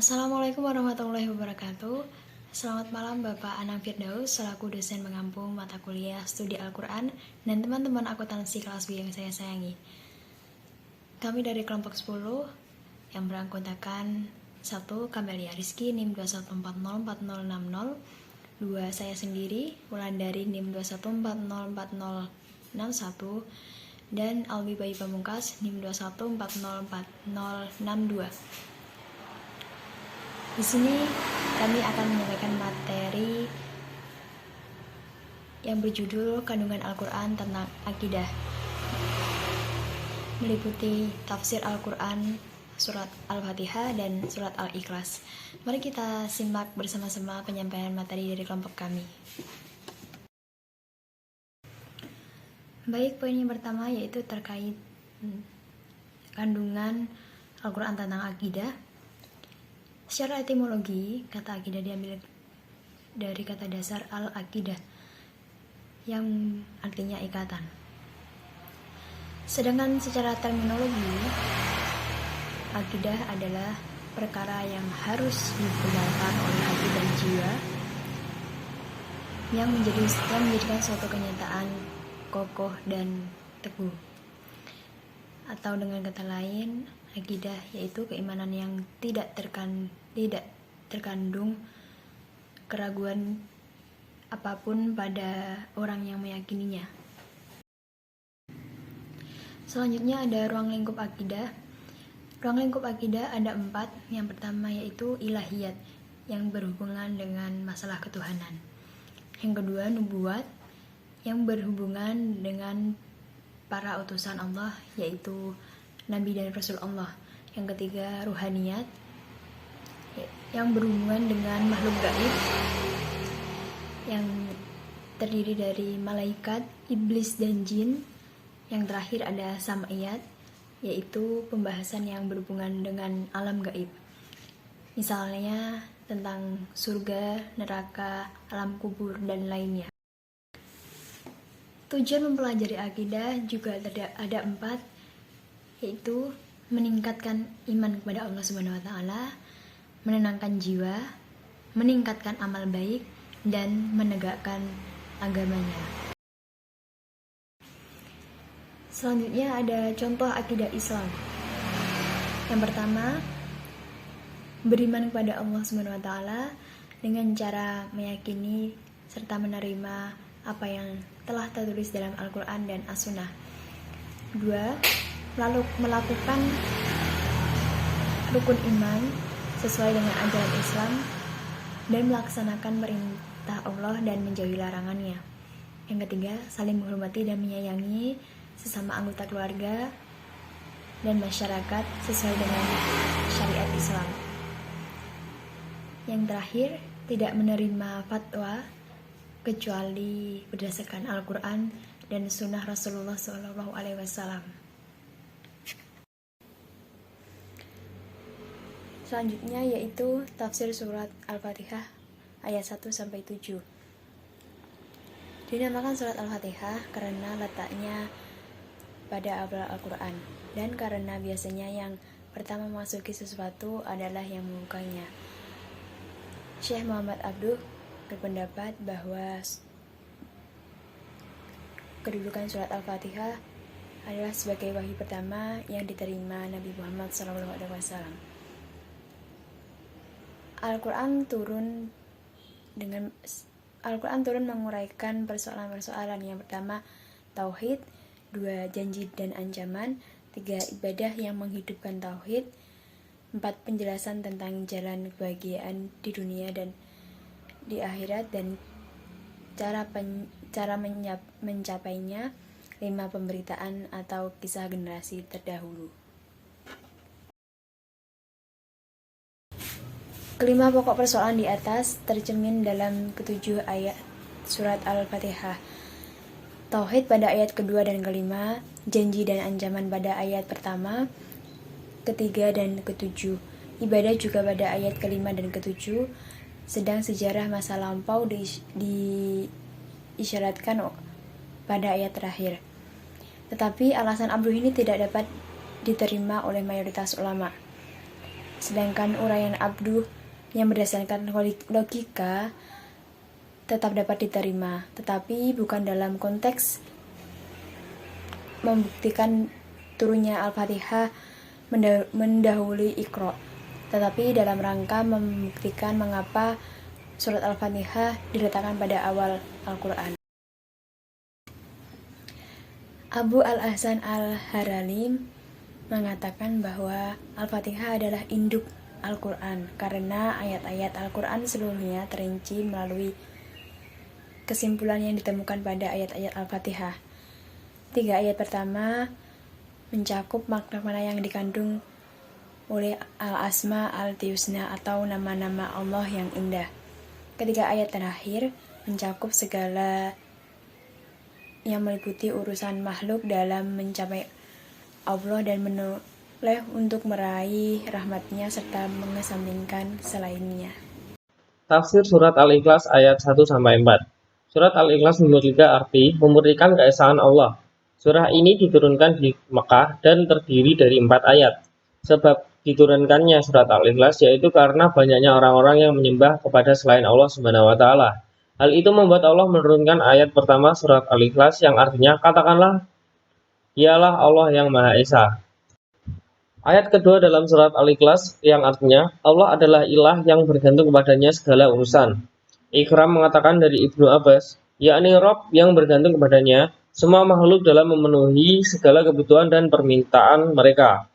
Assalamualaikum warahmatullahi wabarakatuh. Selamat malam Bapak Anang Firdaus selaku dosen mengampu mata kuliah studi Al-Quran dan teman-teman akuntansi kelas B yang saya sayangi. Kami dari kelompok 10 yang beranggotakan 1. Kamelia Rizky NIM 21404060, 2. Saya sendiri Wulandari NIM 21404061 dan Alwi Bayi Pamungkas NIM 21404062. Di sini kami akan menyampaikan materi yang berjudul Kandungan Al-Quran tentang Akidah, meliputi tafsir Al-Quran, surat Al-Fatihah, dan surat Al-Ikhlas. Mari kita simak bersama-sama penyampaian materi dari kelompok kami. Baik, poin yang pertama yaitu terkait kandungan Al-Quran tentang akidah. Secara etimologi, kata akidah diambil dari kata dasar al-aqidah yang artinya ikatan. Sedangkan secara terminologi, akidah adalah perkara yang harus dibenarkan oleh hati dan jiwa yang menjadikan suatu kenyataan kokoh dan teguh. Atau dengan kata lain, akidah yaitu keimanan yang tidak terkandung keraguan apapun pada orang yang meyakininya. Selanjutnya ada ruang lingkup akidah. Ruang lingkup akidah ada 4. Yang pertama yaitu ilahiyat yang berhubungan dengan masalah ketuhanan. Yang kedua nubuat yang berhubungan dengan para utusan Allah yaitu Nabi dan Rasul Allah. Yang ketiga ruhaniyat yang berhubungan dengan makhluk gaib yang terdiri dari malaikat, iblis, dan jin. Yang terakhir ada sam'iyat yaitu pembahasan yang berhubungan dengan alam gaib. Misalnya tentang surga, neraka, alam kubur, dan lainnya. Tujuan mempelajari akidah juga ada 4, yaitu meningkatkan iman kepada Allah Subhanahu wa taala, menenangkan jiwa, meningkatkan amal baik, dan menegakkan agamanya. Selanjutnya ada contoh akidah Islam. Yang pertama, beriman kepada Allah Subhanahu wa taala dengan cara meyakini serta menerima apa yang telah tertulis dalam Al-Quran dan As-Sunnah. 2. Lalu melakukan rukun iman sesuai dengan ajaran Islam dan melaksanakan perintah Allah dan menjauhi larangannya. Yang ketiga, saling menghormati dan menyayangi sesama anggota keluarga dan masyarakat sesuai dengan syariat Islam. Yang terakhir, tidak menerima fatwa kecuali berdasarkan Al-Quran dan Sunnah Rasulullah SAW. Selanjutnya yaitu tafsir surat Al-Fatihah ayat 1-7. Dinamakan surat Al-Fatihah karena letaknya pada awal Al-Quran dan karena biasanya yang pertama memasuki sesuatu adalah yang membukanya. Syekh Muhammad Abduh berpendapat bahwa kedudukan surat Al-Fatihah adalah sebagai wahyu pertama yang diterima Nabi Muhammad SAW. Al-Quran turun menguraikan persoalan-persoalan. Yang pertama, tauhid. 2. Janji dan ancaman. 3. Ibadah yang menghidupkan tauhid. 4. Penjelasan tentang jalan kebahagiaan di dunia dan di akhirat dan cara mencapainya. 5. Pemberitaan atau kisah generasi terdahulu. Kelima pokok persoalan di atas tercermin dalam ketujuh ayat surat Al-Fatihah. Tauhid pada ayat kedua dan kelima, janji dan ancaman pada ayat pertama, ketiga, dan ketujuh. Ibadah juga pada ayat kelima dan ketujuh, sedang sejarah masa lampau diisyaratkan pada ayat terakhir. Tetapi alasan Abduh ini tidak dapat diterima oleh mayoritas ulama. Sedangkan uraian abduh yang berdasarkan logika tetap dapat diterima, tetapi bukan dalam konteks membuktikan turunnya Al-Fatihah mendahului Iqra, tetapi dalam rangka membuktikan mengapa surat Al-Fatihah diletakkan pada awal Al-Quran. Abu Al-Hasan Al-Harali mengatakan bahwa Al-Fatihah adalah induk Al-Quran karena ayat-ayat Al-Quran seluruhnya terinci melalui kesimpulan yang ditemukan pada ayat-ayat Al-Fatihah. 3 ayat pertama mencakup makna-makna yang dikandung oleh Al-Asma Al-Husna atau nama-nama Allah yang indah. Ketiga ayat terakhir mencakup segala yang meliputi urusan makhluk dalam mencapai Allah dan menoleh untuk meraih rahmatnya serta mengesampingkan selainnya. Tafsir Surat Al-Ikhlas ayat 1-4. Surat Al-Ikhlas memiliki arti memurnikan keesaan Allah. Surah ini diturunkan di Mekah dan terdiri dari 4 ayat. Sebab diturunkannya surat Al-Ikhlas yaitu karena banyaknya orang-orang yang menyembah kepada selain Allah Subhanahu wa taala. Hal itu membuat Allah menurunkan ayat pertama surat Al-Ikhlas yang artinya katakanlah Dialah Allah yang Maha Esa. Ayat kedua dalam surat Al-Ikhlas yang artinya Allah adalah ilah yang bergantung kepadanya segala urusan. Ikram mengatakan dari Ibnu Abbas, yakni Rob yang bergantung kepadanya semua makhluk dalam memenuhi segala kebutuhan dan permintaan mereka.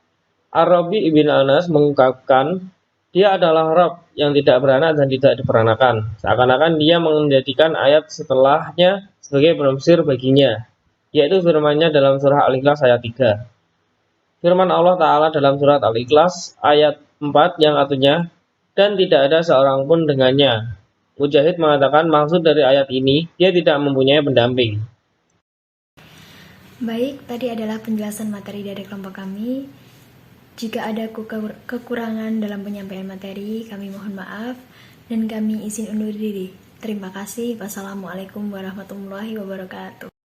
Ar-Rabi ibn Anas mengungkapkan, dia adalah Rob yang tidak beranak dan tidak diperanakan. Seakan-akan dia menjadikan ayat setelahnya sebagai penafsir baginya, yaitu firman-Nya dalam surah Al-Ikhlas ayat 3. Firman Allah Ta'ala dalam surat Al-Ikhlas ayat 4 yang artinya, dan tidak ada seorang pun dengannya. Mujahid mengatakan maksud dari ayat ini, dia tidak mempunyai pendamping. Baik, tadi adalah penjelasan materi dari kelompok kami. Jika ada kekurangan dalam penyampaian materi, kami mohon maaf dan kami izin undur diri. Terima kasih. Wassalamualaikum warahmatullahi wabarakatuh.